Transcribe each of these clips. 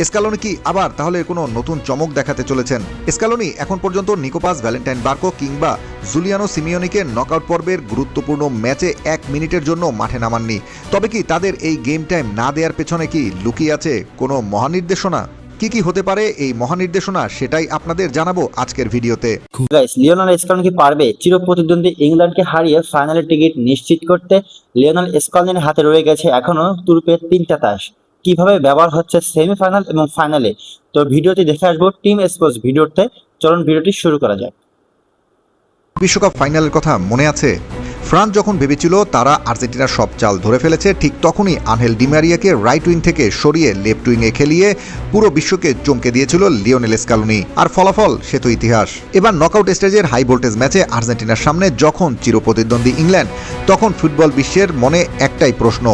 Scaloni কি আবার তাহলে কোনো নতুন চমক দেখাতে চলেছেন? স্ক্যালোনি এখন পর্যন্ত নিকোপাস ভ্যালেন্টাইন বার্কো কিংবা জুলিয়ানো সিমিওনিকে নকআউট পর্বের গুরুত্বপূর্ণ ম্যাচে 1 মিনিটের জন্য মাঠে নামাননি। তবে কি তাদের এই গেম টাইম না দেওয়ার পেছনে কি লুকিয়ে আছে কোনো মহানির্দেশনা? কি হতে পারে এই মহানির্দেশনা, সেটাই আপনাদের জানাবো আজকের ভিডিওতে। গাইস, লিওনেল স্কলনি কি পারবে চিরপ্রতিদ্বন্দ্বী ইংল্যান্ডকে হারিয়ে ফাইনালের টিকিট নিশ্চিত করতে? লিওনেল স্কলনির হাতে রয়ে গেছে এখনো তুরপের 3টা তাস। কিভাবে ব্যবহার হচ্ছে সেমিফাইনাল এবং ফাইনালে, তো ভিডিওটি দেখে আসবো টিম স্পোর্টস ভিডিওতে। চলুন ভিডিওটি শুরু করা যাক। বিশ্বকাপ ফাইনালের কথা মনে আছে? ফ্রান্স যখন ভেবেছিল তারা আর্জেন্টিনার সব চাল ধরে ফেলেছে, ঠিক তখনই আনহেল ডি মারিয়াকে রাইট উইং থেকে সরিয়ে লেফট উইংয়ে খেলিয়ে পুরো বিশ্বকে চমকে দিয়েছিল লিওনেল স্ক্যালোনি। আর ফলাফল সে তো ইতিহাস। এবার নকআউট স্টেজের হাই ভোল্টেজ ম্যাচে আর্জেন্টিনার সামনে যখন চিরপ্রতিদ্বন্দ্বী ইংল্যান্ড, তখন ফুটবল বিশ্বের মনে একটাই প্রশ্ন,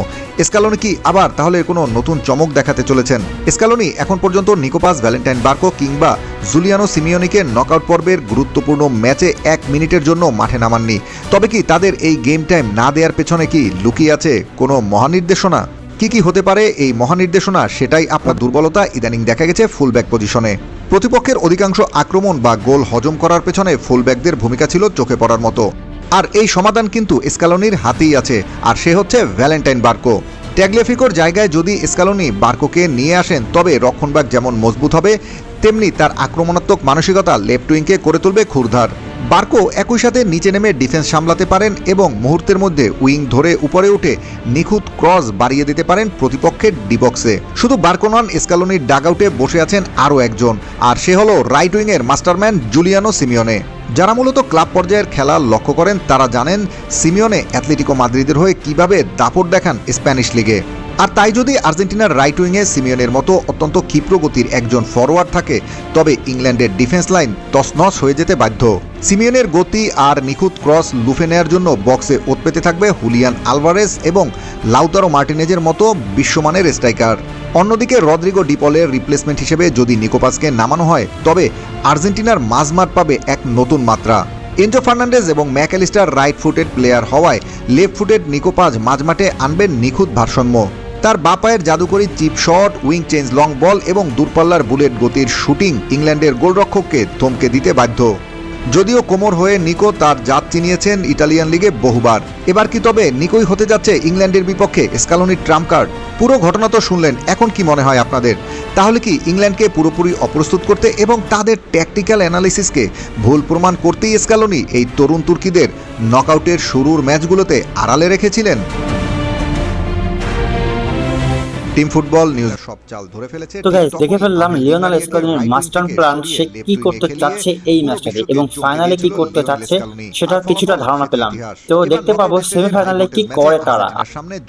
স্ক্যালোনি কি আবার তাহলে কোনো নতুন চমক দেখাতে চলেছেন? স্ক্যালোনি এখন পর্যন্ত নিকোপাস ভ্যালেন্টাইন বার্কো কিংবা জুলিয়ানো সিমিওনিকে নকআউট পর্বের গুরুত্বপূর্ণ ম্যাচে 1 মিনিটের জন্য মাঠে নামাননি। তবে কি তাদের এই গেম টাইম না দেওয়ার পেছনে কি লুকিয়ে আছে কোনো মহানির্দেশনা? কি হতে পারে এই মহানির্দেশনা, সেটাই আপনার দুর্বলতা ইদানিং দেখা গেছে ফুলব্যাক পজিশনে। প্রতিপক্ষের অধিকাংশ আক্রমণ বা গোল হজম করার পেছনে ফুলব্যাকদের ভূমিকা ছিল চোখে পড়ার মতো। আর এই সমাধান কিন্তু স্ক্যালোনির হাতেই আছে, আর সে হচ্ছে ভ্যালেন্টাইন বার্কো। ট্যাগলেফিকোর জায়গায় যদি স্ক্যালোনি বার্কোকে নিয়ে আসেন, তবে রক্ষণভাগ যেমন মজবুত হবে, তেমনি তার আক্রমণাত্মক মানসিকতা লেফট উইংকে করে তুলবে ক্ষুরধার। বার্কো একই সাথে নিচে নেমে ডিফেন্স সামলাতে পারেন এবং মুহূর্তের মধ্যে উইং ধরে উপরে উঠে নিখুঁত ক্রস বাড়িয়ে দিতে পারেন প্রতিপক্ষের ডিবক্সে। শুধু বার্কো নন, স্ক্যালোনির ডাগআউটে বসে আছেন আরও একজন, আর সে হলো রাইট উইংয়ের মাস্টারম্যান জুলিয়ানো সিমিওনে। যারা মূলত ক্লাব পর্যায়ের খেলা লক্ষ্য করেন তারা জানেন সিমিওনে অ্যাথলেটিকো মাদ্রিদের হয়ে কিভাবে দাপট দেখান স্প্যানিশ লিগে। আর তাই যদি আর্জেন্টিনার রাইট উইংয়ে সিমিওনের মতো অত্যন্ত ক্ষিপ্রগতির একজন ফরওয়ার্ড থাকে, তবে ইংল্যান্ডের ডিফেন্স লাইন তছনছ হয়ে যেতে বাধ্য। সিমিওনের গতি আর নিখুঁত ক্রস লুফে নেওয়ার জন্য বক্সে ওত পেতে থাকবে হুলিয়ান আলভারেজ এবং লাউতারো মার্টিনেজের মতো বিশ্বমানের স্ট্রাইকার। অন্যদিকে রদ্রিগো ডিপলের রিপ্লেসমেন্ট হিসেবে যদি নিকোপাসকে নামানো হয়, তবে আর্জেন্টিনার মাঝমাঠ পাবে এক নতুন মাত্রা। এনজো ফার্নান্ডেজ এবং ম্যাকঅ্যালিস্টার রাইট ফুটেড প্লেয়ার হওয়ায় লেফট ফুটেড নিকোপাস মাঝমাঠে আনবেন নিখুঁত ভারসাম্য। তার বাঁ পায়ের জাদুকরী chip shot, wing change long ball এবং দূরপাল্লার বুলেট গতির শুটিং ইংল্যান্ডের গোলরক্ষককে থমকে দিতে বাধ্য। যদিও কোমর হয়ে নিকো তার জাত চিনিয়েছেন ইটালিয়ান লিগে বহুবার, এবার কি তবে নিকোই হতে যাচ্ছে ইংল্যান্ডের বিপক্ষে স্ক্যালোনির ট্রাম্প কার্ড? পুরো ঘটনা তো শুনলেন, এখন কি মনে হয় আপনাদের? তাহলে কি ইংল্যান্ডকে পুরোপুরি অপ্রস্তুত করতে এবং তাদের ট্যাকটিক্যাল অ্যানালিসিসকে ভুল প্রমাণ করতেই স্ক্যালোনি এই তরুণ তুর্কিদের নকআউটের শুরুর ম্যাচগুলোতে আড়ালে রেখেছিলেন? টিম ফুটবল নিউজ সব চাল ধরে ফেলেছে। তো গাইস, দেখে ফেললাম লিওনেল স্কলনির মাস্টার প্ল্যান, সে কি করতে চাচ্ছে এই ম্যাচটাতে এবং ফাইনালে কি করতে চাচ্ছে সেটার কিছুটা ধারণা পেলাম। তো দেখতে পাবো সেমিফাইনালে কি করে তারা।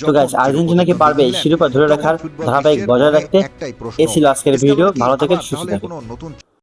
তো গাইস, আর্জেন্টিনা কি পারবে এই শিরোপা ধরে রাখার ধারাবাহিক বজায় রাখতে? এই ছিল আজকের ভিডিও। ভালো থেকে সুস্থ থাকুন।